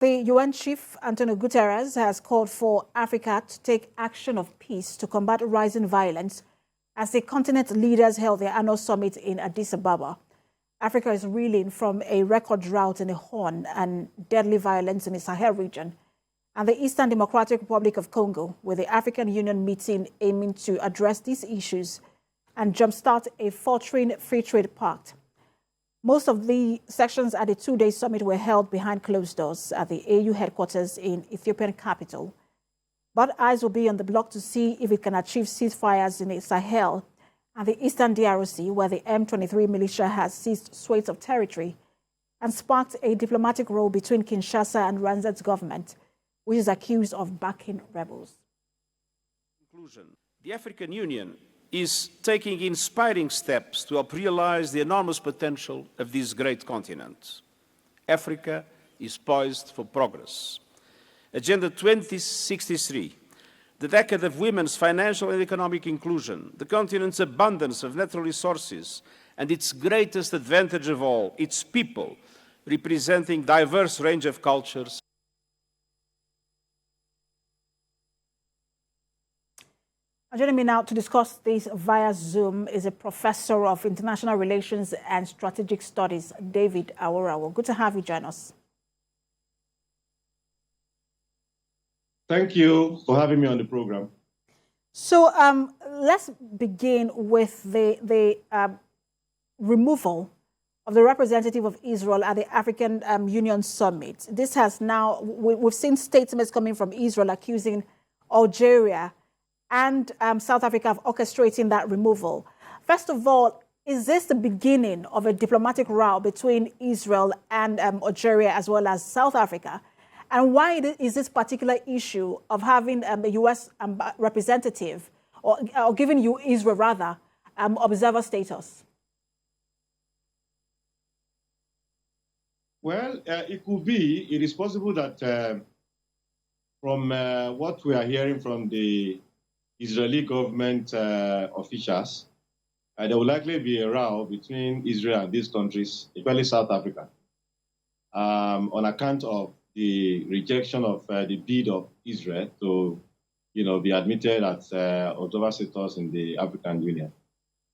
The UN chief, Antonio Guterres, has called for Africa to take action of peace to combat rising violence as the continent's leaders held their annual summit in Addis Ababa. Africa is reeling from a record drought in the Horn and deadly violence in the Sahel region and the Eastern Democratic Republic of Congo, with the African Union meeting aiming to address these issues and jumpstart a faltering free trade pact. Most of the sessions at the two-day summit were held behind closed doors at the AU headquarters in Ethiopian capital. But eyes will be on the bloc to see if it can achieve ceasefires in the Sahel and the Eastern DRC, where the M23 militia has seized swathes of territory and sparked a diplomatic row between Kinshasa and Ranzet's government, which is accused of backing rebels. Conclusion. The African Union is taking inspiring steps to help realize the enormous potential of this great continent. Africa is poised for progress. Agenda 2063, the decade of women's financial and economic inclusion, the continent's abundance of natural resources, and its greatest advantage of all, its people, representing diverse range of cultures. Joining me now to discuss this via Zoom is a professor of international relations and strategic studies, David Aworawo. Good to have you join us. Thank you for having me on the program. So let's begin with the removal of the representative of Israel at the African Union Summit. This has now, we've seen statements coming from Israel accusing Algeria and South Africa of orchestrating that removal. First of all, is this the beginning of a diplomatic row between Israel and Algeria as well as South Africa? And why is this particular issue of having a U.S. representative, or giving you Israel rather, observer status? Well, it is possible that from what we are hearing from the Israeli government officials, there will likely be a row between Israel and these countries, especially South Africa, on account of the rejection of the bid of Israel to, be admitted as observer status in the African Union.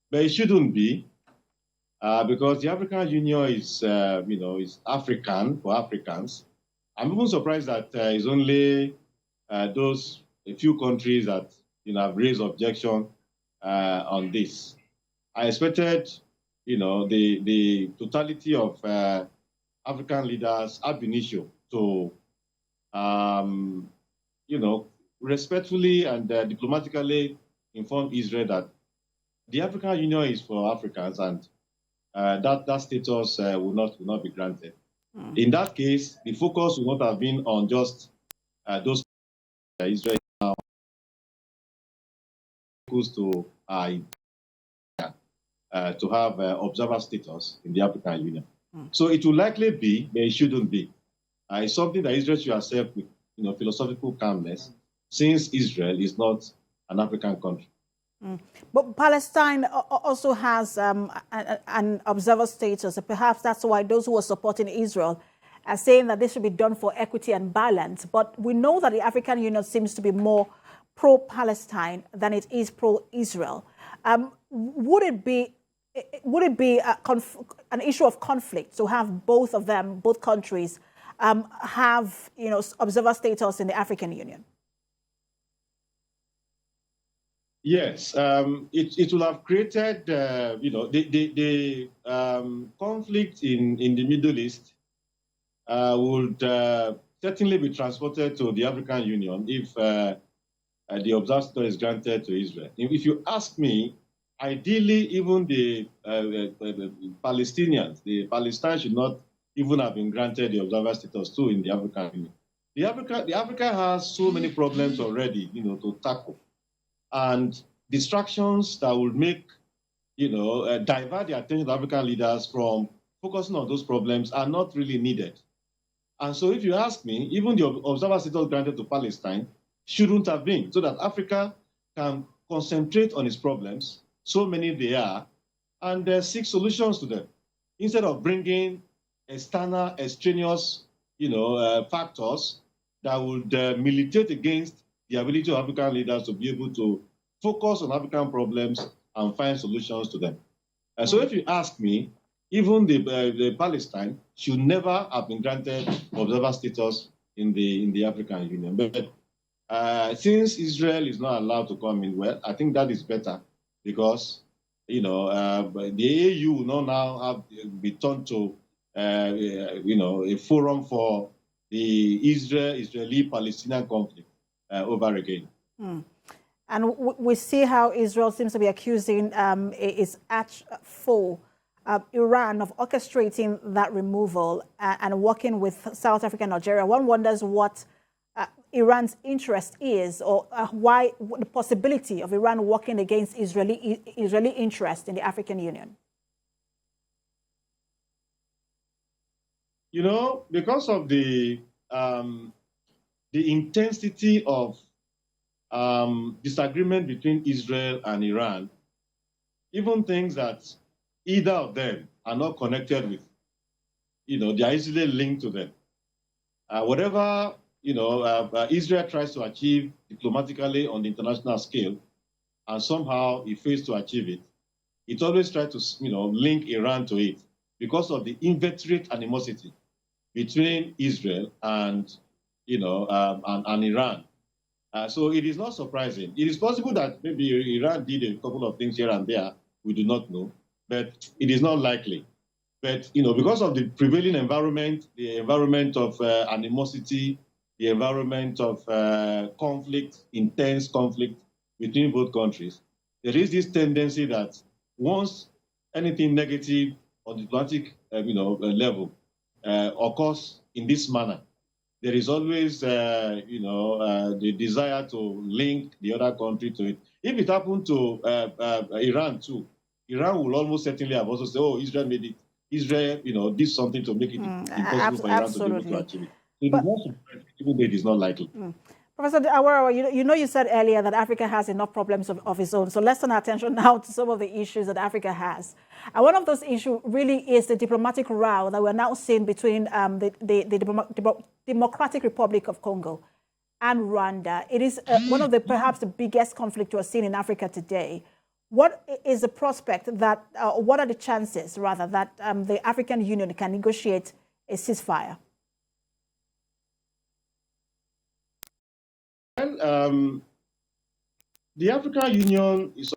But it shouldn't be, because the African Union is, is African for Africans. I'm even surprised that it's only a few countries that have raised objection on this. I expected, the totality of African leaders ab initio to, respectfully and diplomatically inform Israel that the African Union is for Africans and that status will not be granted. In that case, the focus would not have been on just those Israel now to have observer status in the African Union. So it will likely be, but it shouldn't be. It's something that Israel should accept with philosophical calmness, since Israel is not an African country. But Palestine also has an observer status. Perhaps that's why those who are supporting Israel are saying that this should be done for equity and balance. But we know that the African Union seems to be more pro-Palestine than it is pro-Israel. Would it be an issue of conflict to have both of them, both countries, have observer status in the African Union? Yes, it will have created, the conflict in the Middle East would certainly be transported to the African Union if the observer status is granted to Israel. If you ask me, ideally, even the Palestinians, the Palestine should not even have been granted the observer status too in the African Union. The Africa has so many problems already, to tackle. And distractions that will make, divert the attention of African leaders from focusing on those problems are not really needed. And so if you ask me, even the observer status granted to Palestine shouldn't have been, so that Africa can concentrate on its problems, so many they are, and seek solutions to them, instead of bringing external, extraneous factors that would militate against the ability of African leaders to be able to focus on African problems and find solutions to them. So if you ask me, even the Palestine should never have been granted observer status in the African Union. But since Israel is not allowed to come in, well, I think that is better because, the AU will now have be turned to, a forum for the Israeli-Palestinian conflict over again. And we see how Israel seems to be accusing its foe, Iran, of orchestrating that removal and working with South Africa and Algeria. One wonders what Iran's interest is, or why the possibility of Iran working against Israeli interest in the African Union. Because of the intensity of disagreement between Israel and Iran, even things that either of them are not connected with, they are easily linked to them. Whatever, Israel tries to achieve diplomatically on the international scale, and somehow it fails to achieve it, it always tries to, link Iran to it because of the inveterate animosity between Israel and, and Iran. So it is not surprising. It is possible that maybe Iran did a couple of things here and there, we do not know, but it is not likely. But, because of the prevailing environment, the environment of animosity, the environment of conflict, intense conflict between both countries, there is this tendency that once anything negative on the diplomatic level occurs in this manner, there is always, the desire to link the other country to it. If it happened to Iran too, Iran will almost certainly have also said, "Oh, Israel made it. Israel, did something to make it impossible for Iran to be able to achieve it." So it is not surprising, even though it is not likely. Professor Awarawa, you said earlier that Africa has enough problems of its own. So let's turn our attention now to some of the issues that Africa has. And one of those issues really is the diplomatic row that we're now seeing between the Democratic Republic of Congo and Rwanda. It is one of perhaps the biggest conflict we're seeing in Africa today. What is the prospect that, what are the chances, rather, that the African Union can negotiate a ceasefire? Well, the African Union is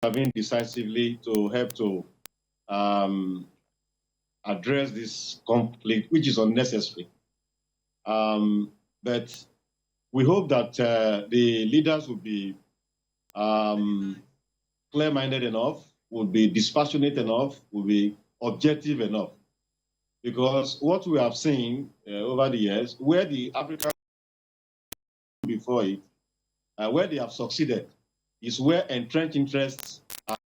moving decisively to help to address this conflict, which is unnecessary. But we hope that the leaders will be clear-minded enough, will be dispassionate enough, will be objective enough. Because what we have seen over the years, where the African before it, where they have succeeded, is where entrenched interests are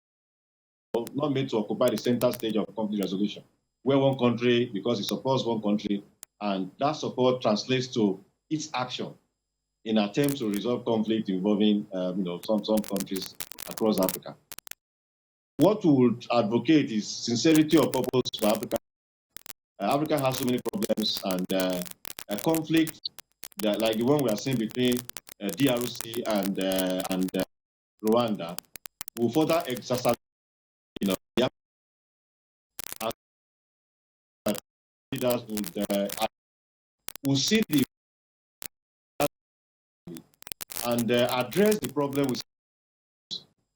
not made to occupy the center stage of conflict resolution, where one country, because it supports one country, and that support translates to its action in attempts to resolve conflict involving some countries across Africa. What we would advocate is sincerity of purpose for Africa. Africa has so many problems, and a conflict like the one we are seeing between DRC and Rwanda will further exacerbate, the leaders will see the and address the problem with.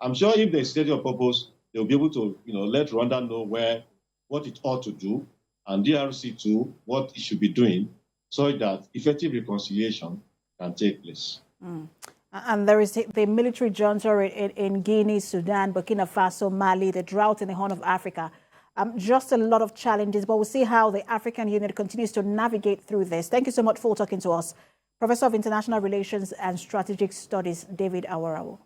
I'm sure if they state your purpose, they'll be able to, let Rwanda know what it ought to do, and DRC too, what it should be doing, so that effective reconciliation can take place. And there is the military junta in Guinea, Sudan, Burkina Faso, Mali, the drought in the Horn of Africa. Just a lot of challenges, but we'll see how the African Union continues to navigate through this. Thank you so much for talking to us. Professor of International Relations and Strategic Studies, David Awarawa.